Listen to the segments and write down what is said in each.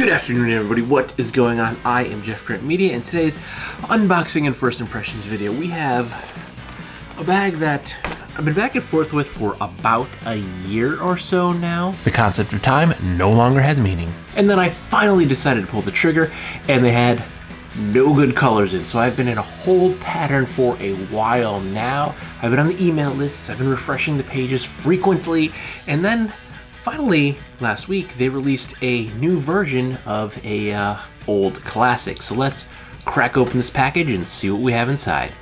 Good afternoon, everybody. What is going on? I am Jeffgrantmedia, and today's unboxing and first impressions video, we have a bag that I've been back and forth with for about a year or so now. The concept of time no longer has meaning. And then I finally decided to pull the trigger, and they had no good colors in. So I've been in a hold pattern for a while now. I've been on the email lists, I've been refreshing the pages frequently, and then finally, last week, they released a new version of a old classic. So let's crack open this package and see what we have inside.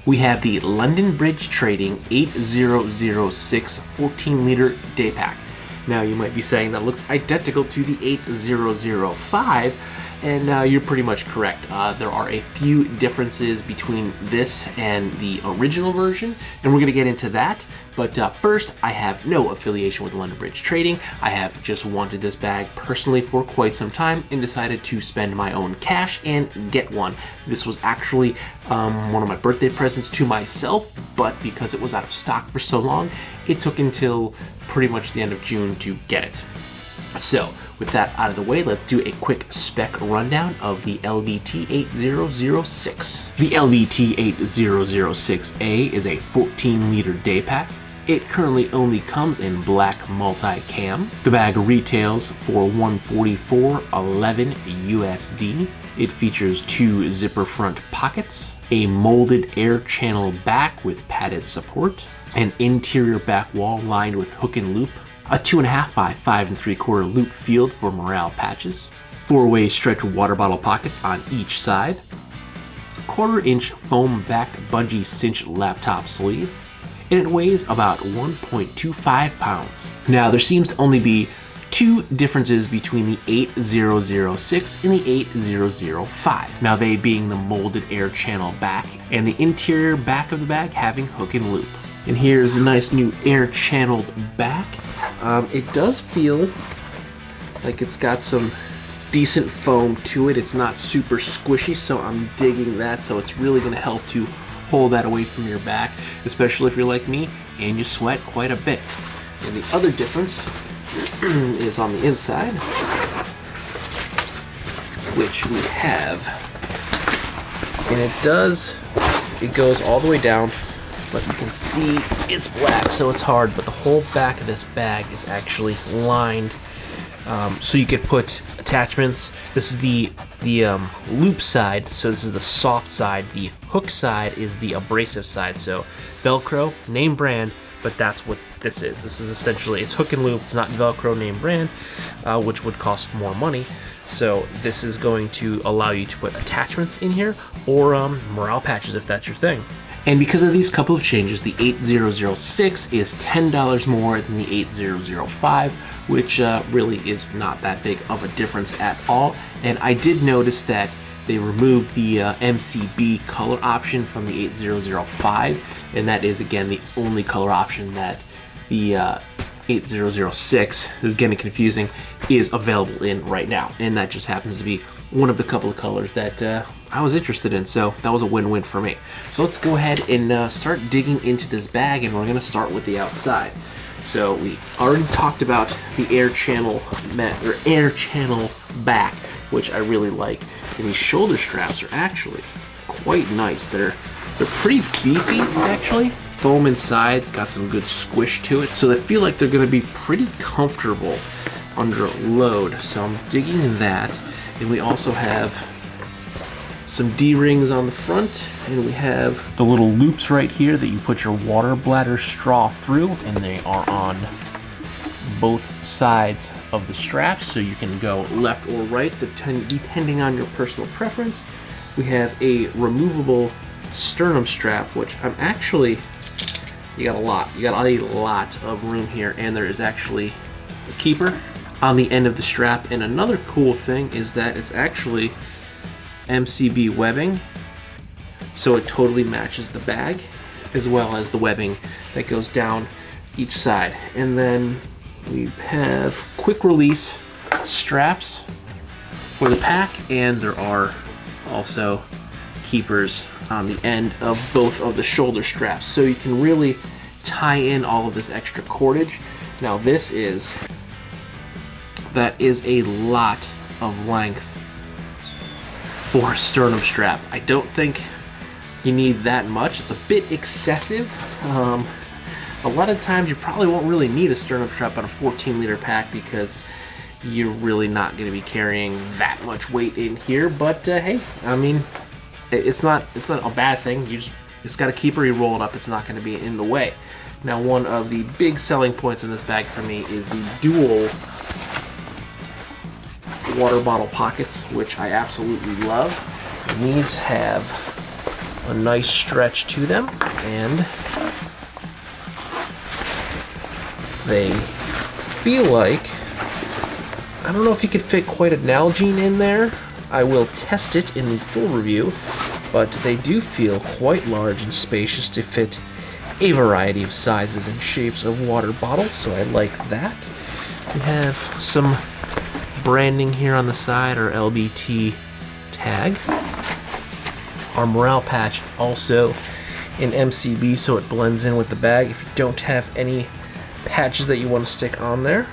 We have the London Bridge Trading 8006 14-liter day pack. Now you might be saying that looks identical to the 8005, and you're pretty much correct. There are a few differences between this and the original version, and we're going to get into that. But first, I have no affiliation with London Bridge Trading. I have just wanted this bag personally for quite some time and decided to spend my own cash and get one. This was actually one of my birthday presents to myself, but because it was out of stock for so long, it took until pretty much the end of June to get it. So with that out of the way, let's do a quick spec rundown of the LBT 8006. The LBT 8006A is a 14-liter day pack. It currently only comes in black multi-cam. The bag retails for $144.11 USD. It features two zipper front pockets, a molded air channel back with padded support, an interior back wall lined with hook and loop, a 2.5 by 5 3/4 loop field for morale patches, 4-way stretch water bottle pockets on each side, a 1/4-inch foam backed bungee cinch laptop sleeve, and it weighs about 1.25 pounds. Now there seems to only be two differences between the 8006 and the 8005. Now they being the molded air channel back and the interior back of the bag having hook and loop. And here's the nice new air channeled back. It does feel like it's got some decent foam to it. It's not super squishy, so I'm digging that. So it's really going to help to hold that away from your back, especially if you're like me and you sweat quite a bit. And the other difference is on the inside, which we have, and it goes all the way down, but you can see it's black, so it's hard, but the whole back of this bag is actually lined, so you could put attachments. This is the loop side, so this is the soft side. The hook side is the abrasive side, so Velcro, name brand, but that's what this is. This is essentially, it's hook and loop, it's not Velcro name brand, which would cost more money. So this is going to allow you to put attachments in here, or morale patches if that's your thing. And because of these couple of changes, the 8006 is $10 more than the 8005, which really is not that big of a difference at all. And I did notice that they removed the MCB color option from the 8005, and that is again the only color option that the 8006, is getting confusing, is available in right now. And that just happens to be one of the couple of colors that I was interested in, so that was a win-win for me. So let's go ahead and start digging into this bag, and we're gonna start with the outside. So we already talked about the air channel back, which I really like. And these shoulder straps are actually quite nice. They're pretty beefy, actually. Foam inside, it's got some good squish to it, so they feel like they're gonna be pretty comfortable under load. So I'm digging in that. And we also have some D-rings on the front, and we have the little loops right here that you put your water bladder straw through, and they are on both sides of the straps, so you can go left or right depending on your personal preference. We have a removable sternum strap, which I'm actually, you got a lot of room here, and there is actually a keeper on the end of the strap. And another cool thing is that it's actually MCB webbing, so it totally matches the bag. as well as the webbing that goes down each side. And then we have quick release straps for the pack, and there are also keepers on the end of both of the shoulder straps, so you can really tie in all of this extra cordage. Now that is a lot of length for a sternum strap. I don't think you need that much. It's a bit excessive. A lot of times you probably won't really need a sternum strap on a 14-liter pack because you're really not going to be carrying that much weight in here. But hey, I mean, it's not a bad thing. It's got a keeper, you roll it up, it's not going to be in the way. Now, one of the big selling points in this bag for me is the dual water bottle pockets, which I absolutely love. And these have a nice stretch to them, and they feel like, I don't know if you could fit quite an Nalgene in there. I will test it in the full review, but they do feel quite large and spacious to fit a variety of sizes and shapes of water bottles, so I like that. We have some branding here on the side, our LBT tag. Our morale patch also in MCB, so it blends in with the bag if you don't have any patches that you want to stick on there.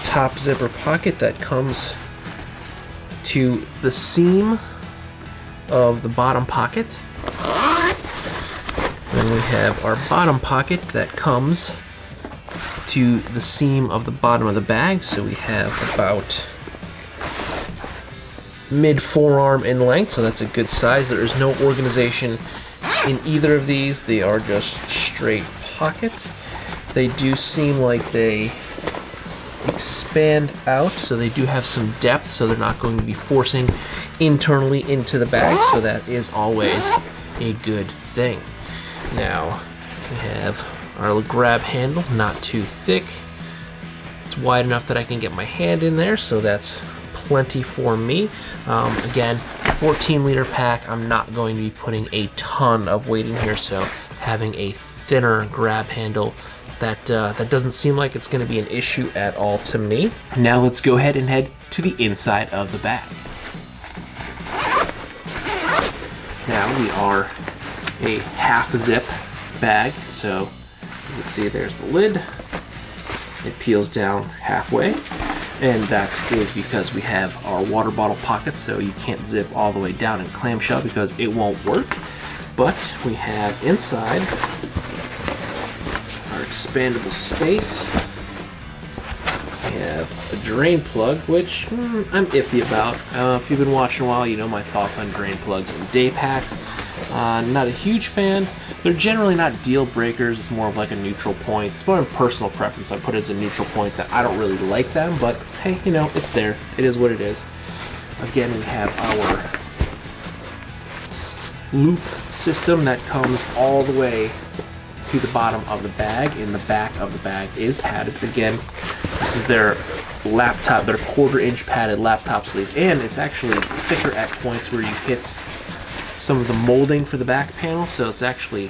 Top zipper pocket that comes to the seam of the bottom pocket. Then we have our bottom pocket that comes to the seam of the bottom of the bag, so we have about mid forearm in length, so that's a good size. There is no organization in either of these. They are just straight pockets. They do seem like they expand out, so they do have some depth, so they're not going to be forcing internally into the bag, so that is always a good thing. Now we have our grab handle, not too thick. It's wide enough that I can get my hand in there, so that's plenty for me. Again, 14-liter pack, I'm not going to be putting a ton of weight in here, so having a thinner grab handle, that doesn't seem like it's going to be an issue at all to me. Now let's go ahead and head to the inside of the bag. Now we are a half zip bag, so you can see there's the lid. It peels down halfway, and that is because we have our water bottle pockets, so you can't zip all the way down in clamshell because it won't work. But we have inside our expandable space. We have a drain plug, which I'm iffy about. If you've been watching a while, you know my thoughts on drain plugs and day packs. Not a huge fan. They're generally not deal breakers. It's more of like a neutral point. It's more of a personal preference. I put it as a neutral point that I don't really like them, but hey, you know, it's there. It is what it is. Again, we have our loop system that comes all the way to the bottom of the bag, and the back of the bag is padded. Again, this is their laptop, their 1/4-inch padded laptop sleeve, and it's actually thicker at points where you hit some of the molding for the back panel, so it's actually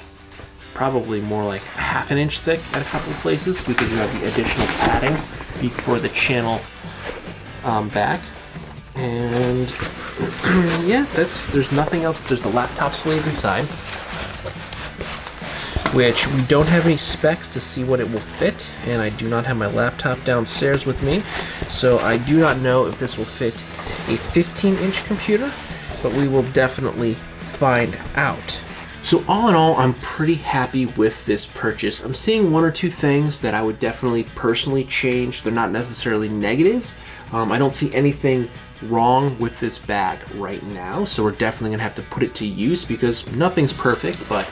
probably more like 1/2 inch thick at a couple of places because you have the additional padding for the channel back. And yeah, there's nothing else. There's the laptop sleeve inside, which we don't have any specs to see what it will fit, and I do not have my laptop downstairs with me, so I do not know if this will fit a 15-inch computer, but we will definitely find out. So all in all, I'm pretty happy with this purchase. I'm seeing one or two things that I would definitely personally change. They're not necessarily negatives. I don't see anything wrong with this bag right now, so we're definitely gonna have to put it to use because nothing's perfect, but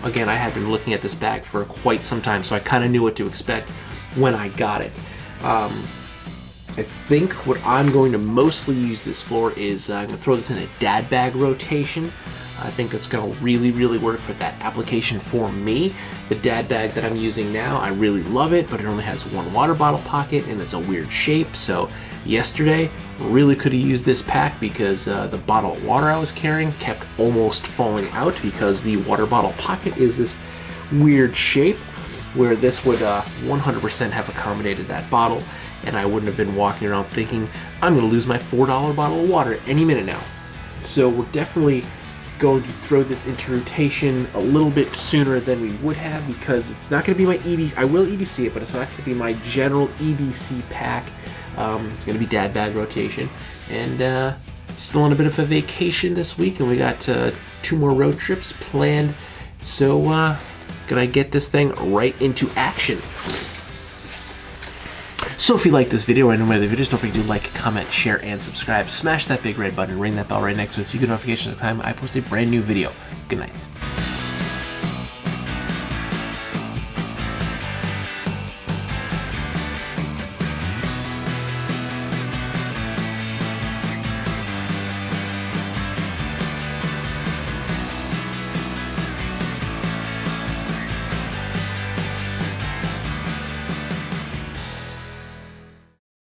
again, I had been looking at this bag for quite some time, so I kind of knew what to expect when I got it. I think what I'm going to mostly use this for is I'm going to throw this in a dad bag rotation. I think that's going to really work for that application for me. The dad bag that I'm using now, I really love it, but it only has one water bottle pocket and it's a weird shape, so yesterday. Really could have used this pack because the bottle of water I was carrying kept almost falling out because the water bottle pocket is this weird shape where this would 100% have accommodated that bottle, and I wouldn't have been walking around thinking I'm going to lose my $4 bottle of water any minute now. So we're definitely going to throw this into rotation a little bit sooner than we would have because it's not going to be my EDC. I will EDC it, but it's not going to be my general EDC pack. It's going to be dad bag rotation, and still on a bit of a vacation this week, and we got 2 more road trips planned. So gonna get this thing right into action. So if you like this video or any of my other videos, don't forget to like, comment, share, and subscribe. Smash that big red button, ring that bell right next to it so you get notifications every time I post a brand new video. Good night.